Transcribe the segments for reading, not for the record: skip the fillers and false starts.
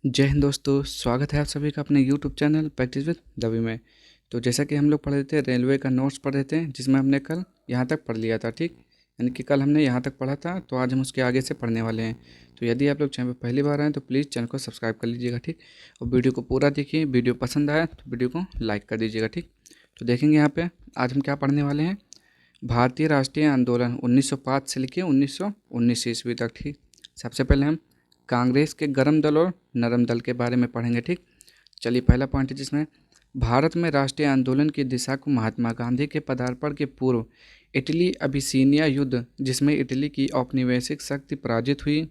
जय हिंद दोस्तों, स्वागत है आप सभी का अपने यूट्यूब चैनल प्रैक्टिस विद दवी में। तो जैसा कि हम लोग पढ़ रहे थे, रेलवे का नोट्स पढ़ रहे थे, जिसमें हमने कल यहाँ तक पढ़ लिया था। ठीक, यानी कि कल हमने यहाँ तक पढ़ा था, तो आज हम उसके आगे से पढ़ने वाले हैं। तो यदि आप लोग चैनल पर पहली बार आए तो प्लीज़ चैनल को सब्सक्राइब कर लीजिएगा। ठीक, और वीडियो को पूरा देखिए। वीडियो पसंद आया तो वीडियो को लाइक कर दीजिएगा। ठीक, तो देखेंगे यहाँ पे आज हम क्या पढ़ने वाले हैं। भारतीय राष्ट्रीय आंदोलन 1905 से लेकर 1919 ईस्वी तक। ठीक, सबसे पहले हम कांग्रेस के गर्म दल और नरम दल के बारे में पढ़ेंगे। ठीक, चलिए पहला पॉइंट है जिसमें भारत में राष्ट्रीय आंदोलन की दिशा को महात्मा गांधी के पदार्पण के पूर्व इटली अबिसीनिया युद्ध, जिसमें इटली की औपनिवेशिक शक्ति पराजित हुई,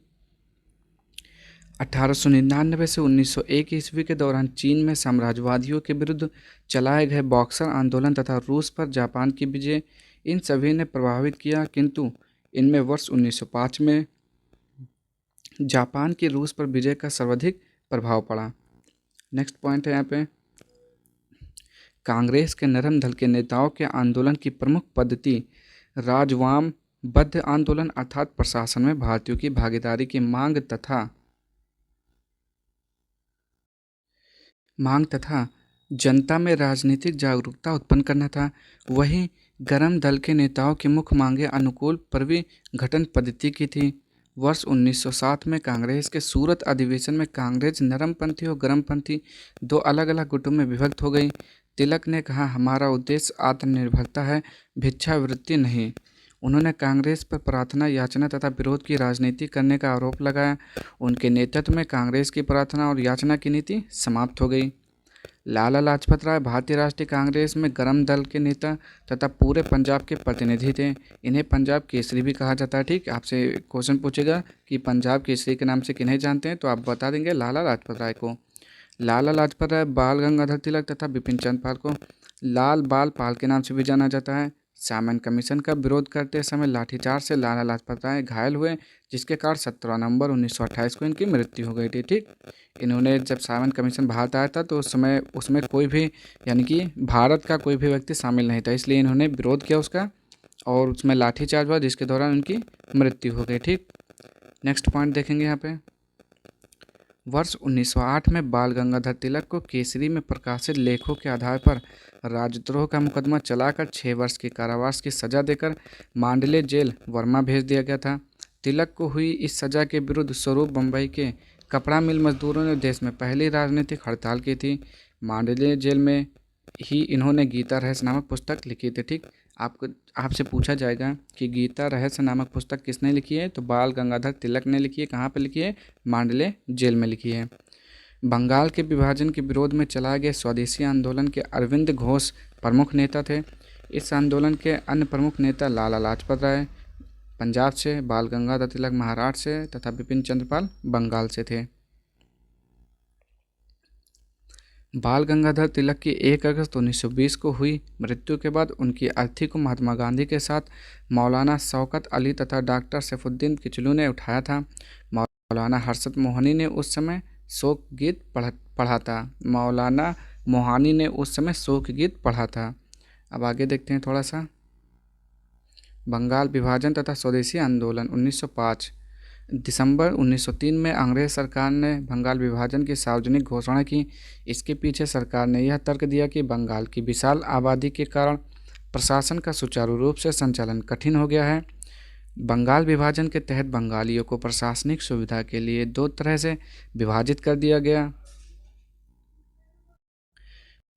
1899 से 1901 ईस्वी के दौरान चीन में साम्राज्यवादियों के विरुद्ध चलाए गए बॉक्सर आंदोलन तथा रूस पर जापान की विजय, इन सभी ने प्रभावित किया, किंतु इनमें वर्ष 1905 में जापान की रूस पर विजय का सर्वाधिक प्रभाव पड़ा। नेक्स्ट पॉइंट है यहाँ पे, कांग्रेस के नरम दल के नेताओं के आंदोलन की प्रमुख पद्धति राजवाम बद्ध आंदोलन अर्थात प्रशासन में भारतीयों की भागीदारी की मांग तथा जनता में राजनीतिक जागरूकता उत्पन्न करना था। वहीं गर्म दल के नेताओं की मुख्य मांगें अनुकूल परिघटन पद्धति की थी। वर्ष 1907 में कांग्रेस के सूरत अधिवेशन में कांग्रेस नरमपंथी और गर्मपंथी दो अलग अलग गुटों में विभक्त हो गई। तिलक ने कहा, हमारा उद्देश्य आत्मनिर्भरता है, भिक्षावृत्ति नहीं। उन्होंने कांग्रेस पर प्रार्थना, याचना तथा विरोध की राजनीति करने का आरोप लगाया। उनके नेतृत्व में कांग्रेस की प्रार्थना और याचना की नीति समाप्त हो गई। लाला लाजपत राय भारतीय राष्ट्रीय कांग्रेस में गर्म दल के नेता तथा पूरे पंजाब के प्रतिनिधि थे। इन्हें पंजाब केसरी भी कहा जाता है। ठीक, आपसे क्वेश्चन पूछेगा कि पंजाब केसरी के नाम से किन्हें जानते हैं, तो आप बता देंगे लाला लाजपत राय को। लाला लाजपत राय बाल गंगाधर तिलक तथा बिपिन चंद्र पाल को लाल बाल पाल के नाम से भी जाना जाता है। सामन कमीशन का विरोध करते समय लाठीचार्ज से लाला लाजपत राय घायल हुए, जिसके कारण 17 नवंबर 1928 को इनकी मृत्यु हो गई थी। ठीक, इन्होंने जब सामन कमीशन भारत आया था तो उस समय उसमें कोई भी यानी कि भारत का कोई भी व्यक्ति शामिल नहीं था, इसलिए इन्होंने विरोध किया उसका और उसमें लाठीचार्ज हुआ, जिसके दौरान उनकी मृत्यु हो गई। ठीक, नेक्स्ट पॉइंट देखेंगे यहाँ पे, वर्ष 1908 में बाल गंगाधर तिलक को केसरी में प्रकाशित लेखों के आधार पर राजद्रोह का मुकदमा चलाकर 6 वर्ष के कारावास की सजा देकर मांडले जेल वर्मा भेज दिया गया था। तिलक को हुई इस सजा के विरुद्ध स्वरूप बम्बई के कपड़ा मिल मजदूरों ने देश में पहली राजनीतिक हड़ताल की थी। मांडले जेल में ही इन्होंने गीता रहस्य नामक पुस्तक लिखी थी। ठीक, आपको आपसे पूछा जाएगा कि गीता रहस्य नामक पुस्तक किसने लिखी है, तो बाल गंगाधर तिलक ने लिखी है। कहाँ पर लिखी है? मांडले जेल में लिखी है। बंगाल के विभाजन के विरोध में चलाए गए स्वदेशी आंदोलन के अरविंद घोष प्रमुख नेता थे। इस आंदोलन के अन्य प्रमुख नेता लाला लाजपत राय पंजाब से, बाल गंगाधर तिलक महाराष्ट्र से तथा बिपिन चंद्र पाल बंगाल से थे। बाल गंगाधर तिलक की 1 अगस्त 1920 को हुई मृत्यु के बाद उनकी अर्थी को महात्मा गांधी के साथ मौलाना शौकत अली तथा डॉक्टर सैफुद्दीन किचलू ने उठाया था। मौलाना हर्षद मोहनी ने उस समय शोक गीत पढ़ा था। मौलाना मोहानी ने उस समय शोक गीत पढ़ा था। अब आगे देखते हैं थोड़ा सा, बंगाल विभाजन तथा स्वदेशी आंदोलन 1905। दिसंबर 1903 में अंग्रेज सरकार ने बंगाल विभाजन की सार्वजनिक घोषणा की। इसके पीछे सरकार ने यह तर्क दिया कि बंगाल की विशाल आबादी के कारण प्रशासन का सुचारू रूप से संचालन कठिन हो गया है। बंगाल विभाजन के तहत बंगालियों को प्रशासनिक सुविधा के लिए 2 तरह से विभाजित कर दिया गया।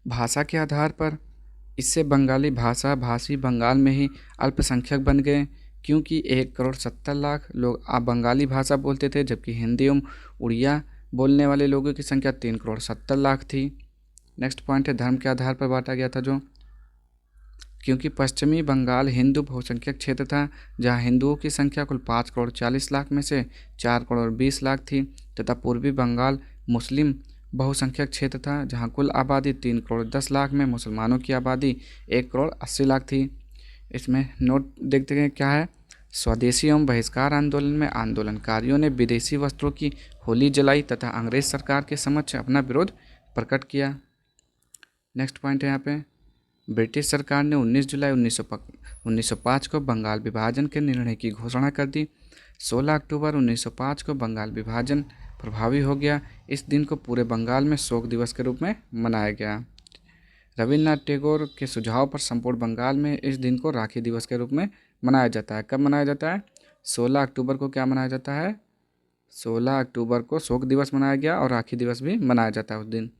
भाषा के आधार पर इससे बंगाली भाषा भाषी बंगाल में ही अल्पसंख्यक बन गए, क्योंकि 1,70,00,000 लोग आप बंगाली भाषा बोलते थे, जबकि हिंदी एवं उड़िया बोलने वाले लोगों की संख्या 3,70,00,000 थी। नेक्स्ट पॉइंट है, धर्म के आधार पर बांटा गया था जो, क्योंकि पश्चिमी बंगाल हिंदू बहुसंख्यक क्षेत्र था, जहां हिंदुओं की संख्या कुल 5,40,00,000 में से 4,20,00,000 थी, तथा पूर्वी बंगाल मुस्लिम बहुसंख्यक क्षेत्र था, जहां कुल आबादी 3,10,00,000 में मुसलमानों की आबादी 1,80,00,000 थी। इसमें नोट देखते हैं क्या है, स्वदेशी एवं बहिष्कार आंदोलन में आंदोलनकारियों ने विदेशी वस्त्रों की होली जलाई तथा अंग्रेज सरकार के समक्ष अपना विरोध प्रकट किया। नेक्स्ट पॉइंट है यहाँ पे, ब्रिटिश सरकार ने 19 जुलाई 1905 को बंगाल विभाजन के निर्णय की घोषणा कर दी। 16 अक्टूबर 1905 को बंगाल विभाजन प्रभावी हो गया। इस दिन को पूरे बंगाल में शोक दिवस के रूप में मनाया गया। रविन्द्रनाथ टैगोर के सुझाव पर संपूर्ण बंगाल में इस दिन को राखी दिवस के रूप में मनाया जाता है। कब मनाया जाता है? 16 अक्टूबर को क्या मनाया जाता है? 16 अक्टूबर को शोक दिवस मनाया गया और राखी दिवस भी मनाया जाता है उस दिन।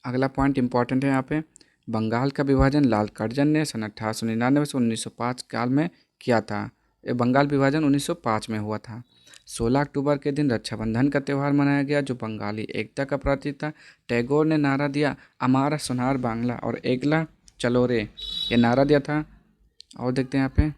अगला पॉइंट इंपॉर्टेंट है यहाँ पे, बंगाल का विभाजन लाल कर्जन ने सन 1899 से 1905 काल में किया था। ये बंगाल विभाजन 1905 में हुआ था। 16 अक्टूबर के दिन रक्षाबंधन का त्यौहार मनाया गया जो बंगाली एकता का प्रतीक था। टैगोर ने नारा दिया अमारा सोनार बांग्ला और एकला चलो रे, ये नारा दिया था। और देखते हैं यहाँ पे,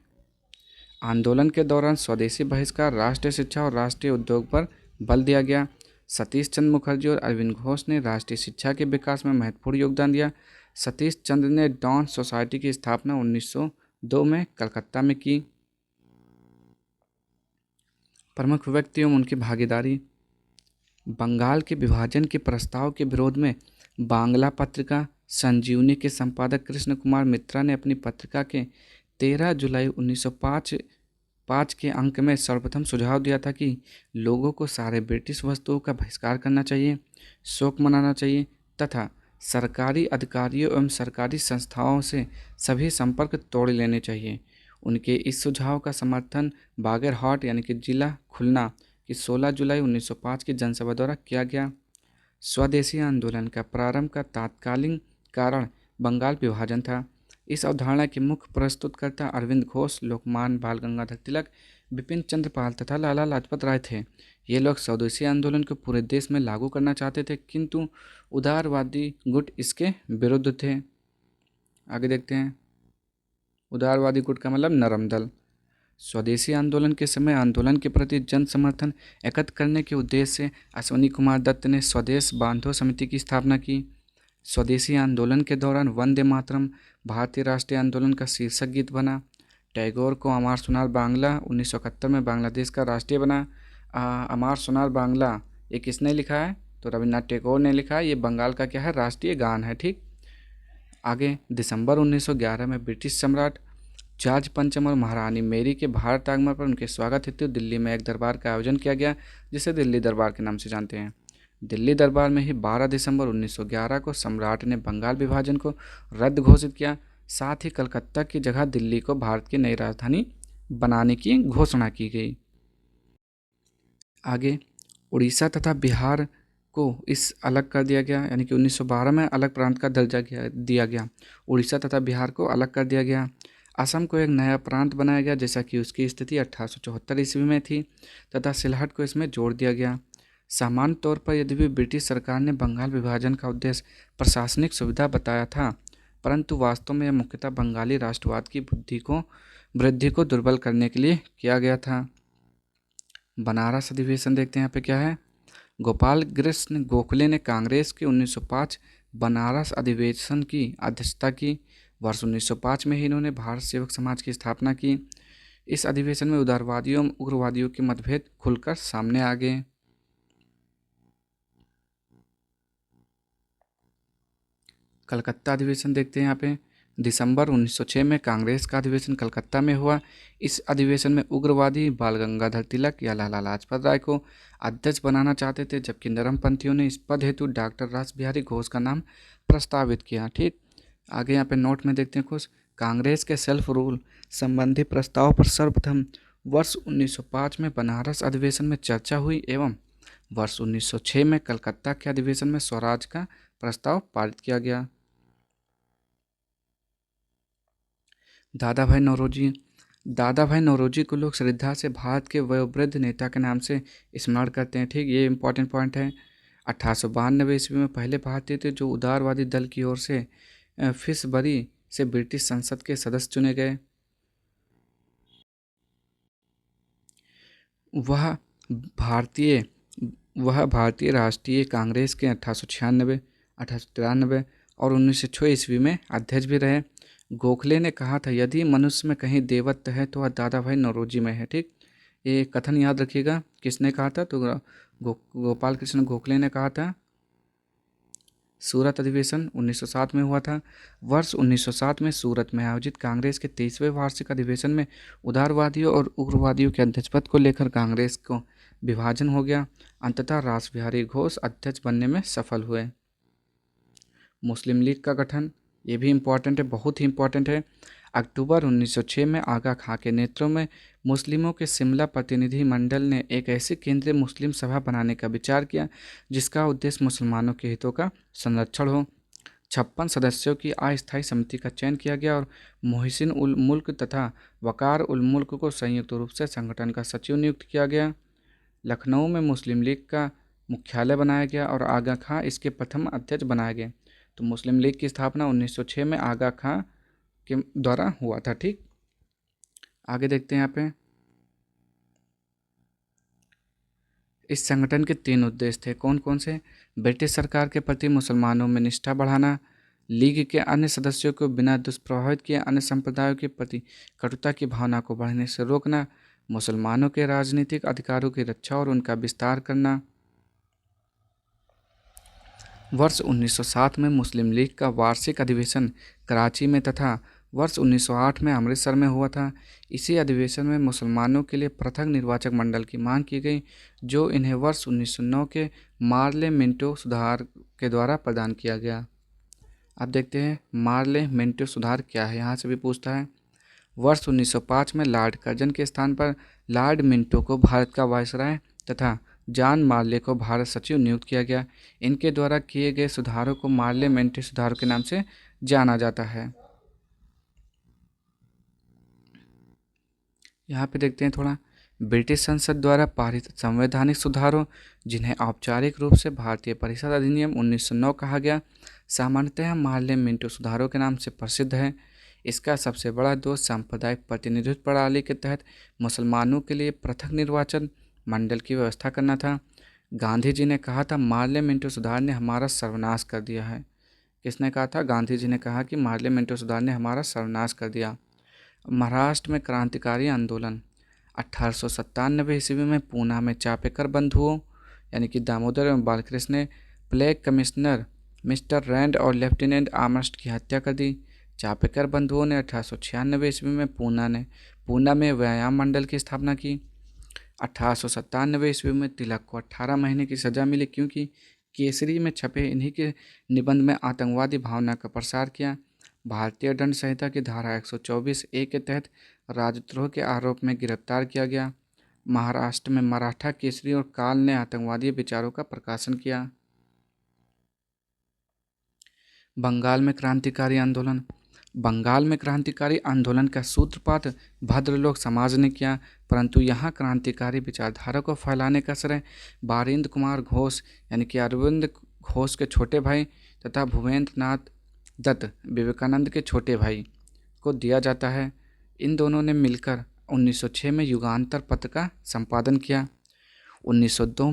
आंदोलन के दौरान स्वदेशी बहिष्कार, राष्ट्रीय शिक्षा और राष्ट्रीय उद्योग पर बल दिया गया। सतीश चंद्र मुखर्जी और अरविंद घोष ने राष्ट्रीय शिक्षा के विकास में महत्वपूर्ण योगदान दिया। सतीश चंद्र ने डॉन सोसाइटी की स्थापना 1902 में कलकत्ता में की। प्रमुख व्यक्ति एवं उनकी भागीदारी, बंगाल के विभाजन के प्रस्ताव के विरोध में बांग्ला पत्रिका संजीवनी के संपादक कृष्ण कुमार मित्रा ने अपनी पत्रिका के 13 जुलाई 1905 के अंक में सर्वप्रथम सुझाव दिया था कि लोगों को सारे ब्रिटिश वस्तुओं का बहिष्कार करना चाहिए, शोक मनाना चाहिए तथा सरकारी अधिकारियों एवं सरकारी संस्थाओं से सभी संपर्क तोड़ लेने चाहिए। उनके इस सुझाव का समर्थन बागेरहाट यानी कि जिला खुलना की 16 जुलाई 1905 की जनसभा द्वारा किया गया। स्वदेशी आंदोलन का प्रारंभ का तात्कालिक कारण बंगाल विभाजन था। इस अवधारणा के मुख्य प्रस्तुतकर्ता अरविंद घोष, लोकमान्य बाल गंगाधर तिलक, बिपिन चंद्र पाल तथा लाला लाजपत राय थे। ये लोग स्वदेशी आंदोलन को पूरे देश में लागू करना चाहते थे किंतु उदारवादी गुट इसके विरुद्ध थे। आगे देखते हैं, उदारवादी गुट का मतलब नरम दल। स्वदेशी आंदोलन के समय आंदोलन के प्रति जन समर्थन एकत्र करने के उद्देश्य से अश्वनी कुमार दत्त ने स्वदेश बांधो समिति की स्थापना की। स्वदेशी आंदोलन के दौरान वंदे मातरम भारतीय राष्ट्रीय आंदोलन का शीर्षक गीत बना। टैगोर को अमार सोनार बांग्ला 1971 में बांग्लादेश का राष्ट्रीय बना। अमार सोनार बांग्ला ये किसने लिखा है? तो रविन्द्रनाथ टैगोर ने लिखा है। ये बंगाल का क्या है? राष्ट्रीय गान है। ठीक, आगे दिसंबर 1911 में ब्रिटिश सम्राट जॉर्ज पंचम और महारानी मेरी के भारत आगमन पर उनके स्वागत हेतु दिल्ली में एक दरबार का आयोजन किया गया जिसे दिल्ली दरबार के नाम से जानते हैं। दिल्ली दरबार में ही 12 दिसंबर 1911 को सम्राट ने बंगाल विभाजन को रद्द घोषित किया। साथ ही कलकत्ता की जगह दिल्ली को भारत की नई राजधानी बनाने की घोषणा की गई। आगे उड़ीसा तथा बिहार को इस अलग कर दिया गया, यानी कि 1912 में अलग प्रांत का दर्जा दिया गया। उड़ीसा तथा बिहार को अलग कर दिया गया। असम को एक नया प्रांत बनाया गया जैसा कि उसकी स्थिति 1874 ईस्वी में थी तथा सिलहट को इसमें जोड़ दिया गया। सामान्य तौर पर यद्यपि ब्रिटिश सरकार ने बंगाल विभाजन का उद्देश्य प्रशासनिक सुविधा बताया था परंतु वास्तव में यह मुख्यतः बंगाली राष्ट्रवाद की वृद्धि को दुर्बल करने के लिए किया गया था। बनारस अधिवेशन देखते हैं यहाँ पे क्या है। गोपाल कृष्ण गोखले ने कांग्रेस के 1905 बनारस अधिवेशन की अध्यक्षता की। वर्ष 1905 में ही इन्होंने भारत सेवक समाज की स्थापना की। इस अधिवेशन में उदारवादियों और उग्रवादियों के मतभेद खुलकर सामने आ गए। कलकत्ता अधिवेशन देखते हैं यहाँ पे। दिसंबर 1906 में कांग्रेस का अधिवेशन कलकत्ता में हुआ। इस अधिवेशन में उग्रवादी बाल गंगाधर तिलक या लाला लाजपत राय को अध्यक्ष बनाना चाहते थे जबकि नरमपंथियों ने इस पद हेतु डॉक्टर रासबिहारी घोष का नाम प्रस्तावित किया। ठीक, आगे यहाँ पे नोट में देखते हैं कुछ। कांग्रेस के सेल्फ रूल संबंधी प्रस्ताव पर सर्वप्रथम वर्ष 1905 में बनारस अधिवेशन में चर्चा हुई एवं वर्ष 1906 में कलकत्ता के अधिवेशन में स्वराज का प्रस्ताव पारित किया गया। दादा भाई नौरोजी को लोग श्रद्धा से भारत के वयोवृद्ध नेता के नाम से स्मरण करते हैं। ठीक, ये इंपॉर्टेंट पॉइंट है। 1892 ईस्वी में पहले भारतीय थे जो उदारवादी दल की ओर से फिशबरी से ब्रिटिश संसद के सदस्य चुने गए। वह भारतीय राष्ट्रीय कांग्रेस के 1896, 1893 और 1906 ईस्वी में अध्यक्ष भी रहे। गोखले ने कहा था यदि मनुष्य में कहीं देवत्व है तो वह दादा भाई नौरोजी में है। ठीक, ये कथन याद रखिएगा। किसने कहा था? तो गोपाल कृष्ण गोखले ने कहा था। सूरत अधिवेशन 1907 में हुआ था। वर्ष 1907 में सूरत में आयोजित कांग्रेस के 23वें वार्षिक अधिवेशन में उदारवादियों और उग्रवादियों के अध्यक्ष पद को लेकर कांग्रेस को विभाजन हो गया। अंततः रास बिहारी घोष अध्यक्ष बनने में सफल हुए। मुस्लिम लीग का गठन, ये भी इम्पॉर्टेंट है, बहुत ही इम्पॉर्टेंट है। अक्टूबर 1906 में आगा खां के नेतृत्व में मुस्लिमों के शिमला प्रतिनिधि मंडल ने एक ऐसी केंद्रीय मुस्लिम सभा बनाने का विचार किया जिसका उद्देश्य मुसलमानों के हितों का संरक्षण हो। 56 सदस्यों की अस्थायी समिति का चयन किया गया और मोहसिन उल मुल्क तथा वकार उल मुल्क को संयुक्त रूप से संगठन का सचिव नियुक्त किया गया। लखनऊ में मुस्लिम लीग का मुख्यालय बनाया गया और आगा खां इसके प्रथम अध्यक्ष बनाए गए। तो मुस्लिम लीग की स्थापना 1906 में आगा खां के द्वारा हुआ था। ठीक, आगे देखते हैं यहाँ पे। इस संगठन के 3 उद्देश्य थे। कौन कौन से? ब्रिटिश सरकार के प्रति मुसलमानों में निष्ठा बढ़ाना, लीग के अन्य सदस्यों को बिना दुष्प्रभावित किए अन्य संप्रदायों के प्रति कटुता की भावना को बढ़ने से रोकना, मुसलमानों के राजनीतिक अधिकारों की रक्षा और उनका विस्तार करना। वर्ष 1907 में मुस्लिम लीग का वार्षिक अधिवेशन कराची में तथा वर्ष 1908 में अमृतसर में हुआ था। इसी अधिवेशन में मुसलमानों के लिए पृथक निर्वाचक मंडल की मांग की गई, जो इन्हें वर्ष 1909 के मार्ले मिंटो सुधार के द्वारा प्रदान किया गया। अब देखते हैं मार्ले मिंटो सुधार क्या है, यहाँ से भी पूछता है। वर्ष 1905 में लॉर्ड कर्जन के स्थान पर लॉर्ड मिंटो को भारत का वायसराय तथा जॉन मार्ले को भारत सचिव नियुक्त किया गया। इनके द्वारा किए गए सुधारों को मार्ले मिंटो सुधारों के नाम से जाना जाता है। यहाँ पे देखते हैं थोड़ा, ब्रिटिश संसद द्वारा पारित संवैधानिक सुधारों, जिन्हें औपचारिक रूप से भारतीय परिषद अधिनियम 1909 कहा गया, सामान्यतः मार्ले मिंटो सुधारों के नाम से प्रसिद्ध है। इसका सबसे बड़ा दोष सांप्रदायिक प्रतिनिधित्व प्रणाली के तहत मुसलमानों के लिए पृथक निर्वाचन मंडल की व्यवस्था करना था। गांधी जी ने कहा था मार्ले मिंटो सुधार ने हमारा सर्वनाश कर दिया है। किसने कहा था? गांधी जी ने कहा कि मार्ले मिंटो सुधार ने हमारा सर्वनाश कर दिया। महाराष्ट्र में क्रांतिकारी आंदोलन, 1897 ईस्वी में पूना में चापेकर बंधुओं यानी कि दामोदर एवं बालकृष्ण ने प्लेग कमिश्नर मिस्टर रैंड और लेफ्टिनेंट आर्मस्ट्रांग की हत्या कर दी। चापेकर बंधुओं ने 1896 ईस्वी में पूना में व्यायाम मंडल की स्थापना की। 1897 ईस्वी में तिलक को 18 महीने की सजा मिली, क्योंकि केसरी में छपे इन्हीं के निबंध में आतंकवादी भावना का प्रसार किया। भारतीय दंड संहिता की धारा 124A के तहत राजद्रोह के आरोप में गिरफ्तार किया गया। महाराष्ट्र में मराठा केसरी और काल ने आतंकवादी विचारों का प्रकाशन किया। बंगाल में क्रांतिकारी आंदोलन, बंगाल में क्रांतिकारी आंदोलन का सूत्रपात भद्रलोक समाज ने किया, परंतु यहाँ क्रांतिकारी विचारधारा को फैलाने का श्रेय बारिंद कुमार घोष यानी कि अरविंद घोष के छोटे भाई तथा भूपेंद्र नाथ दत्त विवेकानंद के छोटे भाई को दिया जाता है। इन दोनों ने मिलकर 1906 में युगांतर पत्र का संपादन किया। 1902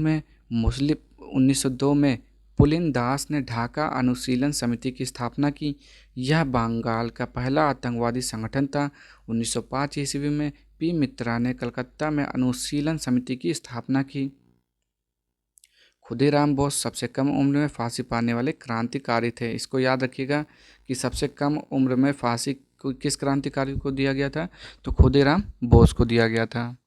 में पुलिन दास ने ढाका अनुशीलन समिति की स्थापना की। यह बंगाल का पहला आतंकवादी संगठन था। 1905 ईस्वी में पी मित्रा ने कलकत्ता में अनुशीलन समिति की स्थापना की। खुदीराम बोस सबसे कम उम्र में फांसी पाने वाले क्रांतिकारी थे। इसको याद रखिएगा कि सबसे कम उम्र में फांसी किस क्रांतिकारी को दिया गया था? तो खुदीराम बोस को दिया गया था।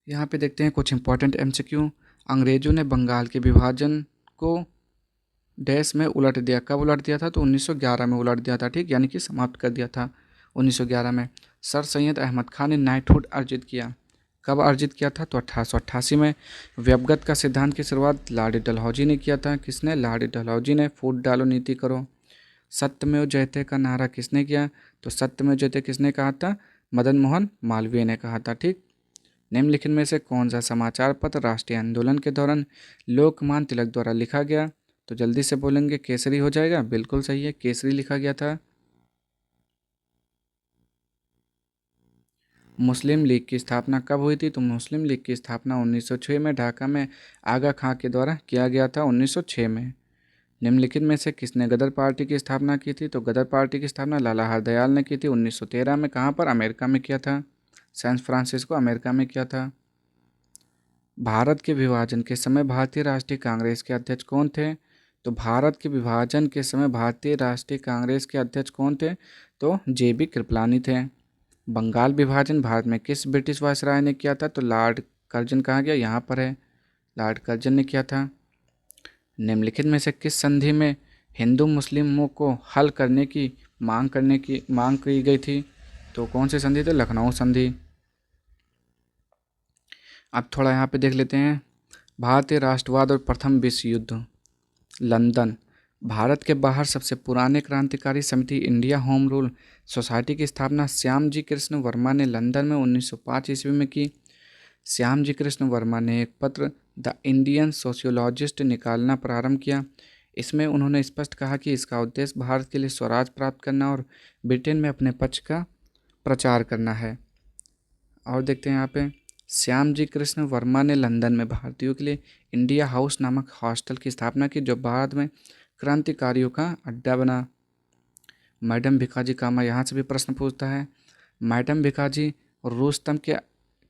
यहाँ पे देखते हैं कुछ इंपॉर्टेंट MCQ। अंग्रेजों ने बंगाल के विभाजन को डैश में उलट दिया। कब उलट दिया था? तो 1911 में उलट दिया था। ठीक, यानी कि समाप्त कर दिया था 1911 में। सर सैयद अहमद खान ने नाइटहुड अर्जित किया। कब अर्जित किया था? तो 1888 में। व्यवगत का सिद्धांत की शुरुआत लॉर्ड डलहौजी ने किया था। किसने? लॉर्ड डलहौजी ने। फूट डालो नीति करो। सत्यमेव जयते का नारा किसने किया? तो सत्यमेव जयते किसने कहा था? मदन मोहन मालवीय ने कहा था। ठीक, निम्नलिखित में से कौन सा समाचार पत्र राष्ट्रीय आंदोलन के दौरान लोकमान्य तिलक द्वारा लिखा गया? तो जल्दी से बोलेंगे केसरी हो जाएगा। बिल्कुल सही है, केसरी लिखा गया था। मुस्लिम लीग की स्थापना कब हुई थी? तो मुस्लिम लीग की स्थापना 1906 में ढाका में आगा खां के द्वारा किया गया था 1906 में। निम्नलिखित में से किसने गदर पार्टी की स्थापना की थी? तो गदर पार्टी की स्थापना लाला हरदयाल ने की थी 1913 में। कहाँ पर? अमेरिका में किया था। सैन फ्रांसिस्को अमेरिका में किया था। भारत के विभाजन के समय भारतीय राष्ट्रीय कांग्रेस के अध्यक्ष कौन थे? तो भारत के विभाजन के समय भारतीय राष्ट्रीय कांग्रेस के अध्यक्ष कौन थे? तो JB कृपलानी थे। बंगाल विभाजन भारत में किस ब्रिटिश वायसराय ने किया था? तो लॉर्ड कर्जन कहा गया, यहाँ पर है, लॉर्ड कर्जन ने किया था। निम्नलिखित में से किस संधि में हिंदू मुस्लिमों को हल करने की मांग की गई थी? तो कौन सी संधि थी? लखनऊ संधि। अब थोड़ा यहाँ पे देख लेते हैं, भारतीय राष्ट्रवाद और प्रथम विश्व युद्ध। लंदन, भारत के बाहर सबसे पुराने क्रांतिकारी समिति इंडिया होम रूल सोसाइटी की स्थापना श्यामजी कृष्ण वर्मा ने लंदन में 1905 ईस्वी में की। श्यामजी कृष्ण वर्मा ने एक पत्र द इंडियन सोशियोलॉजिस्ट निकालना प्रारंभ किया। इसमें उन्होंने स्पष्ट कहा कि इसका उद्देश्य भारत के लिए स्वराज प्राप्त करना और ब्रिटेन में अपने पक्ष का प्रचार करना है। और देखते हैं यहाँ पे, श्यामजी कृष्ण वर्मा ने लंदन में भारतीयों के लिए इंडिया हाउस नामक हॉस्टल की स्थापना की, जो बाद में क्रांतिकारियों का अड्डा बना। मैडम भिकाजी कामा, यहाँ से भी प्रश्न पूछता है। मैडम भिकाजी रुस्तम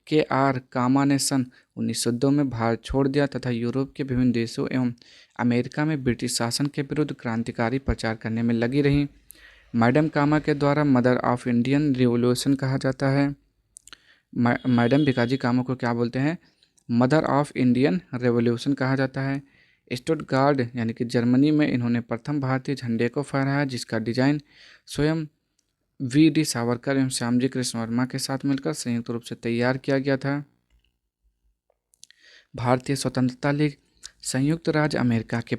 के आर कामा ने सन 1902 में भारत छोड़ दिया तथा यूरोप के विभिन्न देशों एवं अमेरिका में ब्रिटिश शासन के विरुद्ध क्रांतिकारी प्रचार करने में लगी रहीं। मैडम कामा के द्वारा मदर ऑफ इंडियन रिवॉल्यूशन कहा जाता है। मैडम भिकाजी कामा को क्या बोलते हैं? मदर ऑफ इंडियन रेवोल्यूशन कहा जाता है। स्टुटगार्ड यानी कि जर्मनी में इन्होंने प्रथम भारतीय झंडे को फहराया, जिसका डिजाइन स्वयं VD सावरकर एवं श्यामजी कृष्ण वर्मा के साथ मिलकर संयुक्त रूप से तैयार किया गया था। भारतीय स्वतंत्रता लीग, संयुक्त राज्य अमेरिका के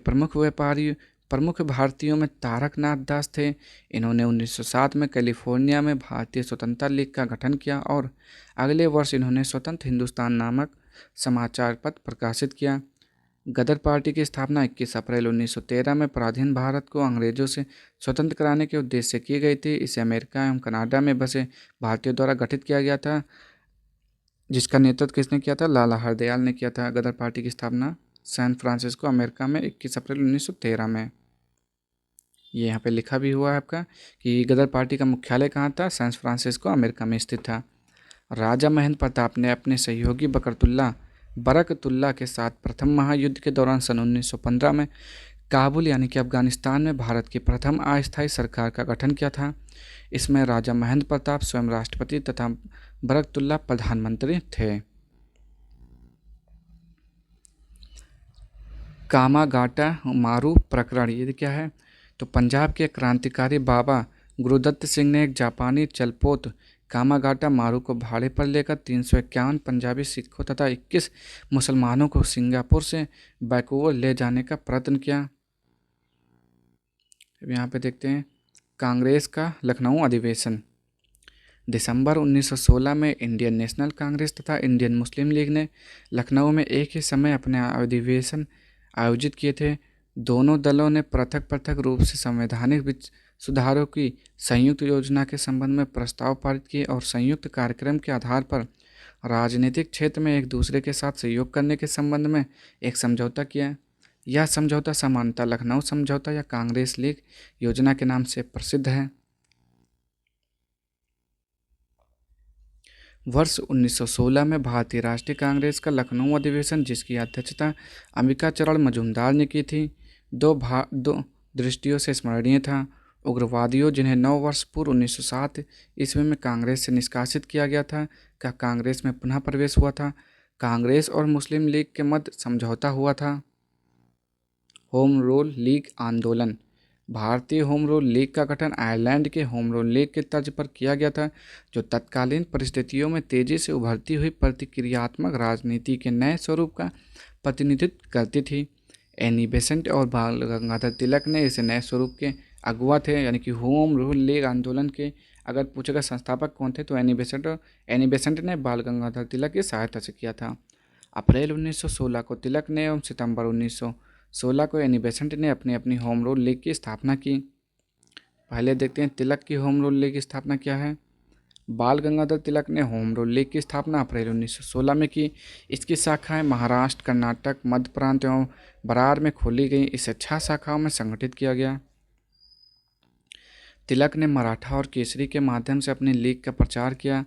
प्रमुख भारतीयों में तारकनाथ दास थे। इन्होंने 1907 में कैलिफोर्निया में भारतीय स्वतंत्रता लीग का गठन किया और अगले वर्ष इन्होंने स्वतंत्र हिंदुस्तान नामक समाचार पत्र प्रकाशित किया। गदर पार्टी की स्थापना 21 अप्रैल 1913 में पराधीन भारत को अंग्रेजों से स्वतंत्र कराने के उद्देश्य से की गई थी। इसे अमेरिका एवं कनाडा में बसे भारतीयों द्वारा गठित किया गया था, जिसका नेतृत्व किसने किया था? लाला हरदयाल ने किया था। गदर पार्टी की स्थापना सैन फ्रांसिस्को अमेरिका में 21 अप्रैल 1913 में। ये यहाँ पे लिखा भी हुआ है आपका कि गदर पार्टी का मुख्यालय कहाँ था? सैन फ्रांसिस्को अमेरिका में स्थित था। राजा महेंद्र प्रताप ने अपने सहयोगी बरकतुल्ला के साथ प्रथम महायुद्ध के दौरान सन 1915 में काबुल यानी कि अफगानिस्तान में भारत की प्रथम अस्थायी सरकार का गठन किया था। इसमें राजा महेंद्र प्रताप स्वयं राष्ट्रपति तथा बरकतुल्ला प्रधानमंत्री थे। कामागाटा मारू प्रकरण, ये क्या है? तो पंजाब के क्रांतिकारी बाबा गुरुदत्त सिंह ने एक जापानी चलपोत कामागाटा मारू को भाड़े पर लेकर 351 पंजाबी सिखों तथा 21 मुसलमानों को सिंगापुर से वैंकूवर ले जाने का प्रयत्न किया। अब यहाँ पे देखते हैं, कांग्रेस का लखनऊ अधिवेशन। दिसंबर 1916 में इंडियन नेशनल कांग्रेस तथा इंडियन मुस्लिम लीग ने लखनऊ में एक ही समय अपने अधिवेशन आयोजित किए थे। दोनों दलों ने पृथक पृथक रूप से संवैधानिक सुधारों की संयुक्त योजना के संबंध में प्रस्ताव पारित किए और संयुक्त कार्यक्रम के आधार पर राजनीतिक क्षेत्र में एक दूसरे के साथ सहयोग करने के संबंध में एक समझौता किया। यह समझौता सामान्यतः लखनऊ समझौता या कांग्रेस लीग योजना के नाम से प्रसिद्ध है। वर्ष 1916 में भारतीय राष्ट्रीय कांग्रेस का लखनऊ अधिवेशन, जिसकी अध्यक्षता अंबिका चरण मजूमदार ने की थी, दो दृष्टियों से स्मरणीय था। उग्रवादियों, जिन्हें 9 वर्ष पूर्व 1907 ईस्वी में कांग्रेस से निष्कासित किया गया था, का कांग्रेस में पुनः प्रवेश हुआ था। कांग्रेस और मुस्लिम लीग के मध्य समझौता हुआ था। होम रूल लीग आंदोलन। भारतीय होम रूल लीग का गठन आयरलैंड के होम रूल लीग के तर्ज पर किया गया था, जो तत्कालीन परिस्थितियों में तेजी से उभरती हुई प्रतिक्रियात्मक राजनीति के नए स्वरूप का प्रतिनिधित्व करती थी। एनी बेसेंट और बाल गंगाधर तिलक ने इस नए स्वरूप के अगुवा थे। यानी कि होम रूल लीग आंदोलन के अगर पूछेगा संस्थापक कौन थे, तो एनी बेसेंट ने बाल गंगाधर तिलक की सहायता से किया था। अप्रैल 1916 को तिलक ने एवं सितंबर 1916 को एनी बेसेंट ने अपनी अपनी होम रूल लीग की स्थापना की। पहले देखते हैं तिलक की होम रूल लीग की स्थापना क्या है। बाल गंगाधर तिलक ने होम रूल लीग की स्थापना अप्रैल 1916 में की। इसकी शाखाएं महाराष्ट्र, कर्नाटक, मध्य प्रांत एवं बरार में खोली गई। इसे 6 शाखाओं में संगठित किया गया। तिलक ने मराठा और केसरी के माध्यम से अपनी लीग का प्रचार किया।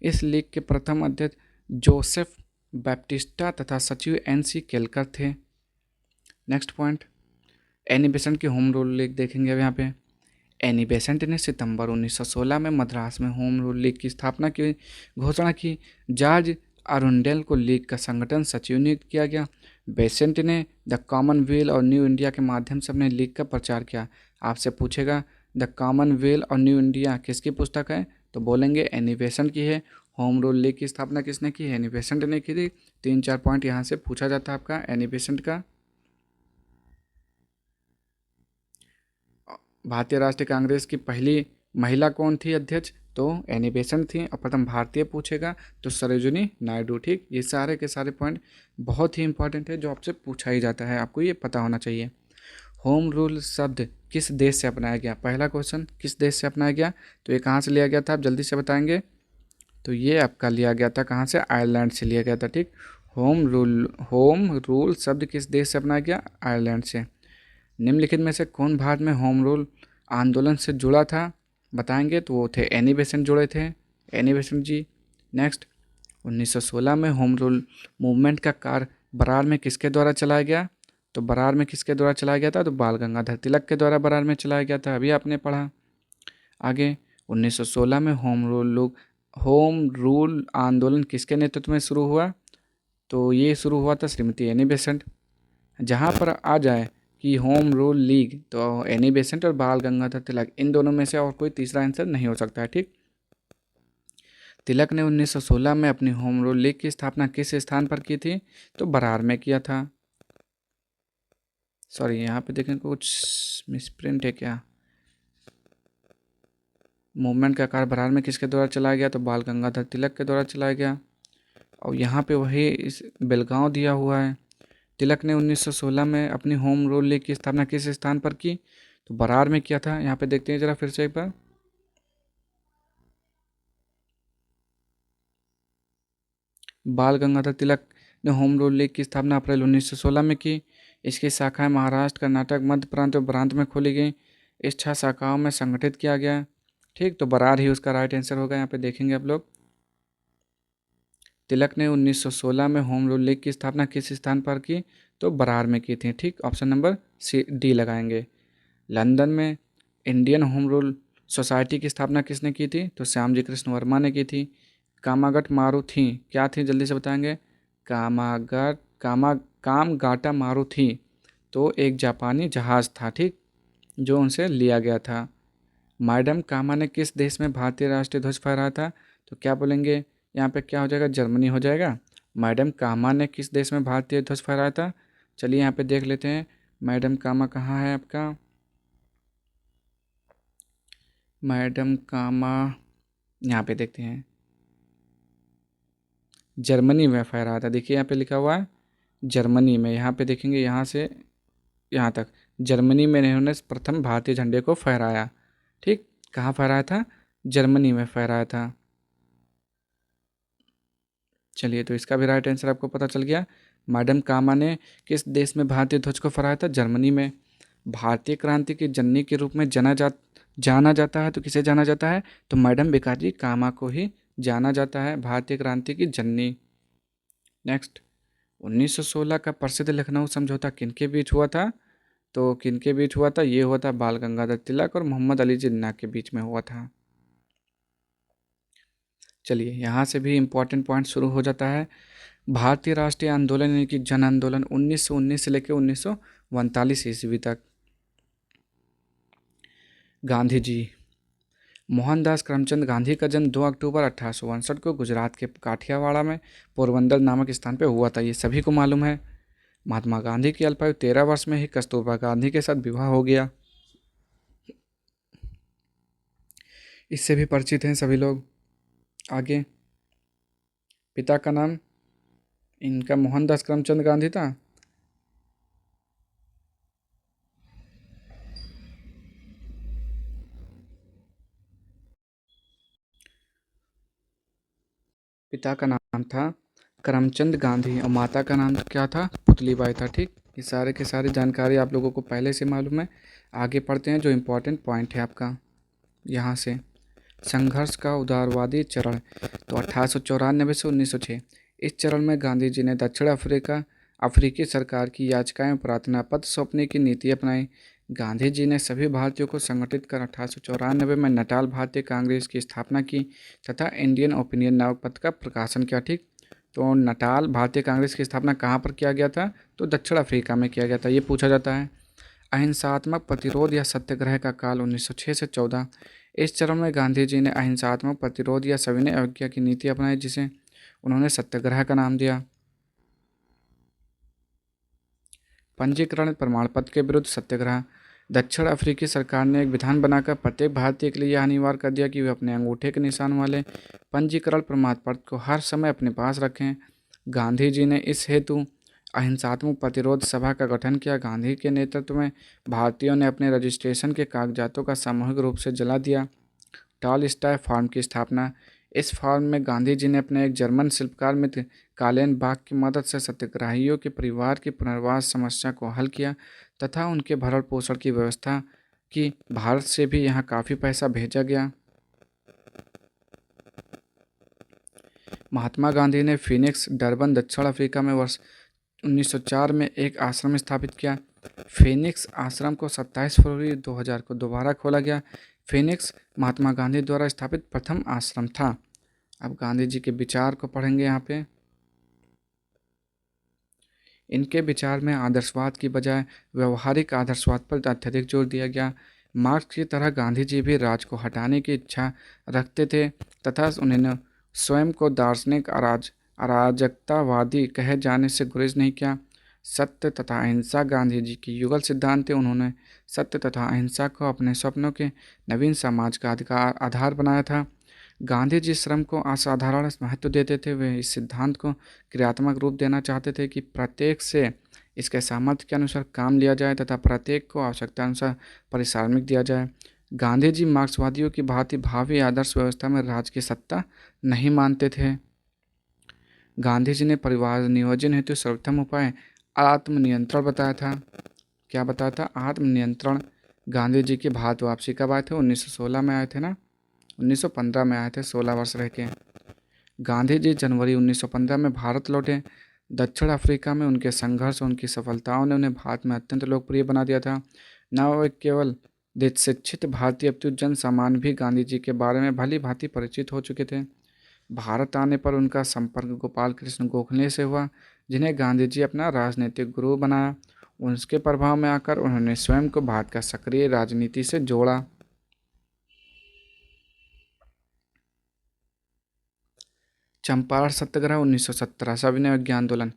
इस लीग के प्रथम अध्यक्ष जोसेफ बैप्टिस्टा तथा सचिव NC केलकर थे। नेक्स्ट पॉइंट, एनी बेसेंट की होम रूल लीग देखेंगे अब यहाँ पे। एनी बेसेंट ने सितंबर 1916 में मद्रास में होम रूल लीग की स्थापना की घोषणा की। जॉर्ज अरुंडेल को लीग का संगठन सचिव नियुक्त किया गया। बेसेंट ने द कॉमनवेल्थ और न्यू इंडिया के माध्यम से अपने लीग का प्रचार किया। आपसे पूछेगा द कॉमनवेल्थ और न्यू इंडिया किसकी पुस्तक है, तो बोलेंगे एनी बेसेंट की है। होम रूल लीग की स्थापना किसने की है, एनी बेसेंट ने की थी। 3-4 पॉइंट यहाँ से पूछा जाता है आपका एनी बेसेंट का। भारतीय राष्ट्रीय कांग्रेस की पहली महिला कौन थी अध्यक्ष, तो एनी बेसेंट थी। और प्रथम भारतीय पूछेगा तो सरोजिनी नायडू। ठीक, ये सारे के सारे पॉइंट बहुत ही इंपॉर्टेंट है जो आपसे पूछा ही जाता है, आपको ये पता होना चाहिए। होम रूल शब्द किस देश से अपनाया गया, पहला क्वेश्चन किस देश से अपनाया गया, तो ये कहाँ से लिया गया था, आप जल्दी से बताएंगे। तो ये आपका लिया गया था कहाँ से, आयरलैंड से लिया गया था। ठीक, होम रूल शब्द किस देश से अपनाया गया, आयरलैंड से। निम्नलिखित में से कौन भारत में होम रूल आंदोलन से जुड़ा था, बताएंगे, तो वो थे एनी बेसेंट जुड़े थे, एनी बेसेंट जी। नेक्स्ट, 1916 में होम रूल मूवमेंट का कार्य बरार में किसके द्वारा चलाया गया, तो बरार में किसके द्वारा चलाया गया था, तो बाल गंगाधर तिलक के द्वारा बरार में चलाया गया था, अभी आपने पढ़ा। आगे 1916 में होम रूल आंदोलन किसके नेतृत्व में शुरू हुआ, तो ये शुरू हुआ था श्रीमती एनी बेसेंट। जहाँ पर आ जाए कि होम रूल लीग, तो एनी बेसेंट और बाल गंगाधर तिलक, इन दोनों में से और कोई तीसरा आंसर नहीं हो सकता है। ठीक, तिलक ने 1916 में अपनी होम रूल लीग की स्थापना किस स्थान पर की थी, तो बरार में किया था। सॉरी, यहाँ पे देखें कुछ मिसप्रिंट है क्या, मूवमेंट का कार्य बरार में किसके द्वारा चलाया गया, तो बाल गंगाधर तिलक के द्वारा चलाया गया। और यहाँ पे वही इस बेलगांव दिया हुआ है। तिलक ने 1916 में अपनी होम रूल लीग की स्थापना किस स्थान पर की, तो बरार में किया था। यहाँ पे देखते हैं जरा फिर से एक बार। बाल गंगाधर तिलक ने होम रूल लीग की स्थापना अप्रैल 1916 में की। इसकी शाखाएं महाराष्ट्र, कर्नाटक, मध्य प्रांत और प्रांत में खोली गई। इस 6 शाखाओं में संगठित किया गया। ठीक, तो बरार ही उसका राइट आंसर होगा। यहाँ पे देखेंगे आप लोग, तिलक ने 1916 में होम रूल लीग की स्थापना किस स्थान पर की, तो बरार में की थी। ठीक, ऑप्शन नंबर डी लगाएंगे। लंदन में इंडियन होम रूल सोसाइटी की स्थापना किसने की थी, तो श्यामजी कृष्ण वर्मा ने की थी। कामागट मारुथी क्या थी, जल्दी से बताएंगे। कामगाटा मारुथी तो एक जापानी जहाज़ था, ठीक, जो उनसे लिया गया था। मैडम कामा ने किस देश में भारतीय राष्ट्रीय ध्वज फहराया था, तो क्या बोलेंगे, यहाँ पे क्या हो जाएगा, जर्मनी हो जाएगा। मैडम कामा ने किस देश में भारतीय ध्वज फहराया था, चलिए यहाँ पे देख लेते हैं। मैडम कामा कहाँ है आपका, मैडम कामा यहाँ पे देखते हैं, जर्मनी में फहराया था। देखिए यहाँ पे लिखा हुआ है जर्मनी में, यहाँ पे देखेंगे यहाँ से यहाँ तक, जर्मनी में इन्होंने प्रथम भारतीय झंडे को फहराया। ठीक, कहाँ फहराया था, जर्मनी में फहराया था। चलिए, तो इसका भी राइट आंसर आपको पता चल गया। मैडम कामा ने किस देश में भारतीय ध्वज को फहराया था, जर्मनी में। भारतीय क्रांति की जननी के रूप में जाना जाता है, तो किसे जाना जाता है, तो मैडम भिकाजी कामा को ही जाना जाता है भारतीय क्रांति की जननी। नेक्स्ट, 1916 का प्रसिद्ध लखनऊ समझौता किनके बीच हुआ था, तो किनके बीच हुआ था, ये हुआ था बाल गंगाधर तिलक और मोहम्मद अली जिन्ना के बीच में हुआ था। चलिए, यहाँ से भी इम्पोर्टेंट पॉइंट शुरू हो जाता है। भारतीय राष्ट्रीय आंदोलन यानी कि जन आंदोलन 1919 से लेकर 1949 ईस्वी तक। गांधी जी, मोहनदास करमचंद गांधी का जन्म 2 अक्टूबर 1862 को गुजरात के काठियावाड़ा में पोरबंदर नामक स्थान पर हुआ था, ये सभी को मालूम है। महात्मा गांधी की अल्पायु 13 वर्ष में ही कस्तूरबा गांधी के साथ विवाह हो गया, इससे भी परिचित हैं सभी लोग। आगे, पिता का नाम इनका मोहनदास करमचंद गांधी था। पिता का नाम था करमचंद गांधी और माता का नाम क्या था, पुतलीबाई था। ठीक, ये सारे के सारी जानकारी आप लोगों को पहले से मालूम है। आगे पढ़ते हैं जो इम्पोर्टेंट पॉइंट है आपका यहाँ से। संघर्ष का उदारवादी चरण, तो 1894 से 1906 इस चरण में गांधी जी ने दक्षिण अफ्रीकी सरकार की याचिकाएं प्रार्थना पत्र सौंपने की नीति अपनाई। गांधी जी ने सभी भारतीयों को संगठित कर 1894 में नटाल भारतीय कांग्रेस की स्थापना की तथा इंडियन ओपिनियन नामक पत्र का प्रकाशन किया। ठीक, तो नटाल भारतीय कांग्रेस की स्थापना कहाँ पर किया गया था? तो दक्षिण अफ्रीका में किया गया था, ये पूछा जाता है। अहिंसात्मक प्रतिरोध या सत्याग्रह का काल 1906 से 14। इस चरण में गांधी जी ने अहिंसात्मक प्रतिरोध या सविनय अवज्ञा की नीति अपनाई, जिसे उन्होंने सत्याग्रह का नाम दिया। पंजीकरण प्रमाण पत्र के विरुद्ध सत्याग्रह। दक्षिण अफ्रीकी सरकार ने एक विधान बनाकर प्रत्येक भारतीय के लिए यह अनिवार्य कर दिया कि वे अपने अंगूठे के निशान वाले पंजीकरण प्रमाण पत्र को हर समय अपने पास रखें। गांधी जी ने इस हेतु अहिंसात्मक प्रतिरोध सभा का गठन किया। गांधी के नेतृत्व में भारतीयों ने अपने रजिस्ट्रेशन के कागजातों का सामूहिक रूप से जला दिया। टॉलस्टॉय फार्म की स्थापना। इस फार्म में गांधी जी ने अपने एक जर्मन शिल्पकार मित्र कालेन बाग की मदद से सत्याग्रहियों के परिवार की पुनर्वास समस्या को हल किया तथा उनके भरण पोषण की व्यवस्था की। भारत से भी यहाँ काफ़ी पैसा भेजा गया। महात्मा गांधी ने फिनिक्स, डरबन, दक्षिण अफ्रीका में वर्ष 1904 में एक आश्रम स्थापित किया। फिनिक्स आश्रम को 27 फरवरी 2000 को दोबारा खोला गया। फिनिक्स महात्मा गांधी द्वारा स्थापित प्रथम आश्रम था। अब गांधी जी के विचार को पढ़ेंगे यहाँ पे। इनके विचार में आदर्शवाद की बजाय व्यवहारिक आदर्शवाद पर अत्यधिक जोर दिया गया। मार्क्स की तरह गांधी जी भी राज को हटाने की इच्छा रखते थे तथा उन्होंने स्वयं को दार्शनिक अराजकतावादी कहे जाने से गुरेज नहीं किया। सत्य तथा अहिंसा गांधी जी की युगल सिद्धांत थे। उन्होंने सत्य तथा अहिंसा को अपने सपनों के नवीन समाज का आधार बनाया था। गांधी जी श्रम को असाधारण महत्व देते थे। वे इस सिद्धांत को क्रियात्मक रूप देना चाहते थे कि प्रत्येक से इसके सामर्थ्य के अनुसार काम लिया जाए तथा प्रत्येक को आवश्यकता अनुसार पारिश्रमिक दिया जाए। गांधी जी मार्क्सवादियों की भांति भावी आदर्श व्यवस्था में राज की सत्ता नहीं मानते थे। गांधी जी ने परिवार नियोजन हेतु सर्वोत्तम उपाय आत्मनियंत्रण बताया था। क्या बताया था? आत्मनियंत्रण। गांधी जी की भारत वापसी कब आए थे? 1916 में आए थे ना, 1915 में आए थे, 16 वर्ष रह के। गांधी जी जनवरी 1915 में भारत लौटे। दक्षिण अफ्रीका में उनके संघर्ष और उनकी सफलताओं ने उन्हें भारत में अत्यंत लोकप्रिय बना दिया था। न वे केवल शिक्षित भारतीय अपितु जन सामान्य भी गांधी जी के बारे में भली भांति परिचित हो चुके थे। भारत आने पर उनका संपर्क गोपाल कृष्ण गोखले से हुआ, जिन्हें गांधी जी अपना राजनीतिक गुरु बनाया। उनके प्रभाव में आकर उन्होंने स्वयं को भारत का सक्रिय राजनीति से जोड़ा। चंपारण सत्याग्रह 1917। सविनय अवज्ञा आंदोलन।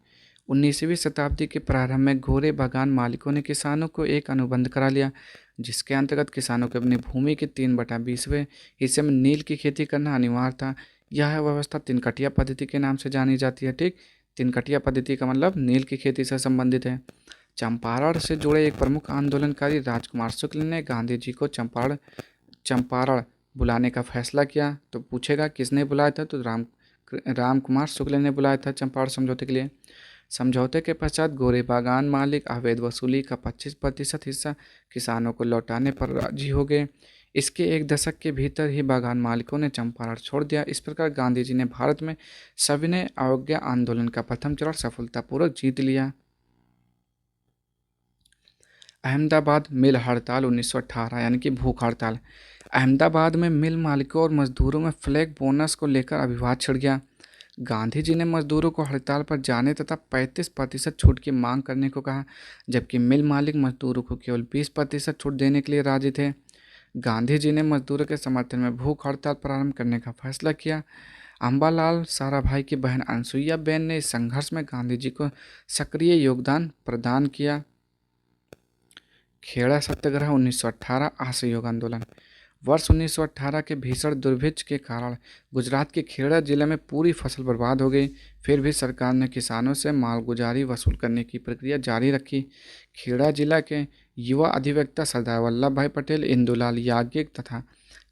19वीं शताब्दी के प्रारंभ में घोड़े बागान मालिकों ने किसानों को एक अनुबंध करा लिया, जिसके अंतर्गत किसानों को अपनी भूमि के 3/20वें हिस्से में नील की खेती करना अनिवार्य था। यह व्यवस्था तिनकटिया पद्धति के नाम से जानी जाती है। ठीक, तिनकटिया पद्धति का मतलब नील की खेती से संबंधित है। चंपारण से जुड़े एक प्रमुख आंदोलनकारी राजकुमार शुक्ल ने गांधी जी को चंपारण बुलाने का फैसला किया। तो पूछेगा किसने बुलाया था? तो राम कुमार शुक्ल ने बुलाया था चंपारण समझौते के लिए। समझौते के पश्चात गोरे बागान मालिक अवैध वसूली का 25% हिस्सा किसानों को लौटाने पर राजी हो गए। इसके एक दशक के भीतर ही बागान मालिकों ने चंपारण छोड़ दिया। इस प्रकार गांधी जी ने भारत में सविनय अवज्ञा आंदोलन का प्रथम चरण सफलतापूर्वक जीत लिया। अहमदाबाद मिल हड़ताल 1918 यानी कि भूख हड़ताल। अहमदाबाद में मिल मालिकों और मजदूरों में फ्लैग बोनस को लेकर अविवाद छिड़ गया। गांधी जी ने मजदूरों को हड़ताल पर जाने तथा 35% छूट की मांग करने को कहा, जबकि मिल मालिक मजदूरों को केवल 20% छूट देने के लिए राजी थे। गांधी जी ने मजदूरों के समर्थन में भूख हड़ताल प्रारंभ करने का फैसला किया। अम्बालाल साराभाई की बहन अनसुईया बेन ने इस संघर्ष में गांधी जी को सक्रिय योगदान प्रदान किया। खेड़ा सत्याग्रह 1918। असहयोग आंदोलन। वर्ष 1918 के भीषण दुर्भिक्ष के कारण गुजरात के खेड़ा जिले में पूरी फसल बर्बाद हो गई। फिर भी सरकार ने किसानों से मालगुजारी वसूल करने की प्रक्रिया जारी रखी। खेड़ा जिला के युवा अधिवक्ता सरदार वल्लभ भाई पटेल, इंदुलाल याज्ञिक तथा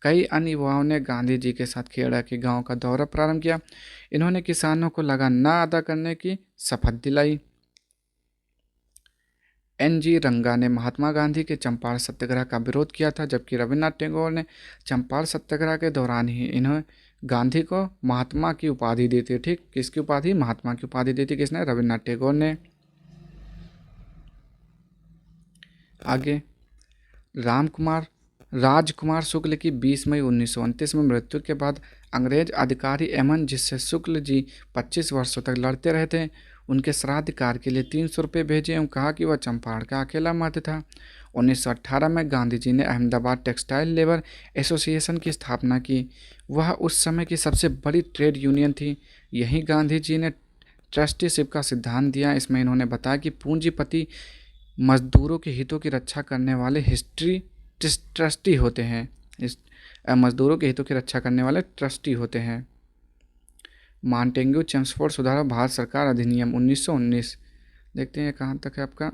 कई अन्य युवाओं ने गांधी जी के साथ खेड़ा के गांव का दौरा प्रारंभ किया। इन्होंने किसानों को लगान न अदा करने की शपथ दिलाई। NG रंगा ने महात्मा गांधी के चंपारण सत्याग्रह का विरोध किया था, जबकि रविन्द्रनाथ टैगोर ने चंपारण सत्याग्रह के दौरान ही इन्हें गांधी को महात्मा की उपाधि दी थी। ठीक, किसकी उपाधि? महात्मा की उपाधि दी थी। किसने? रविन्द्रनाथ टैगोर ने। आगे, राजकुमार शुक्ल की 20 मई 1929 में मृत्यु के बाद अंग्रेज अधिकारी एमन, जिससे शुक्ल जी 25 वर्षों तक लड़ते रहे थे, उनके श्राद्ध कार्य के लिए 300 रुपये भेजे एवं कहा कि वह चंपारण का अकेला मर्द था। 1918 में गांधी जी ने अहमदाबाद टेक्सटाइल लेबर एसोसिएशन की स्थापना की। वह उस समय की सबसे बड़ी ट्रेड यूनियन थी। यहीं गांधी जी ने ट्रस्टीशिप का सिद्धांत दिया। इसमें इन्होंने बताया कि पूंजीपति मजदूरों के हितों की रक्षा करने वाले ट्रस्टी होते हैं। इस मजदूरों के हितों की रक्षा करने वाले ट्रस्टी होते हैं। मॉन्टेग्यू चेम्सफोर्ड सुधार भारत सरकार अधिनियम 1919, देखते हैं कहाँ तक है आपका।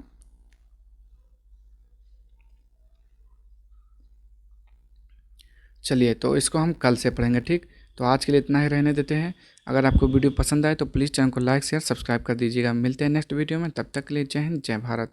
चलिए, तो इसको हम कल से पढ़ेंगे। ठीक, तो आज के लिए इतना ही रहने देते हैं। अगर आपको वीडियो पसंद आए तो प्लीज़ चैनल को लाइक शेयर सब्सक्राइब कर दीजिएगा। मिलते हैं नेक्स्ट वीडियो में, तब तक के लिए जय हिंद जय भारत।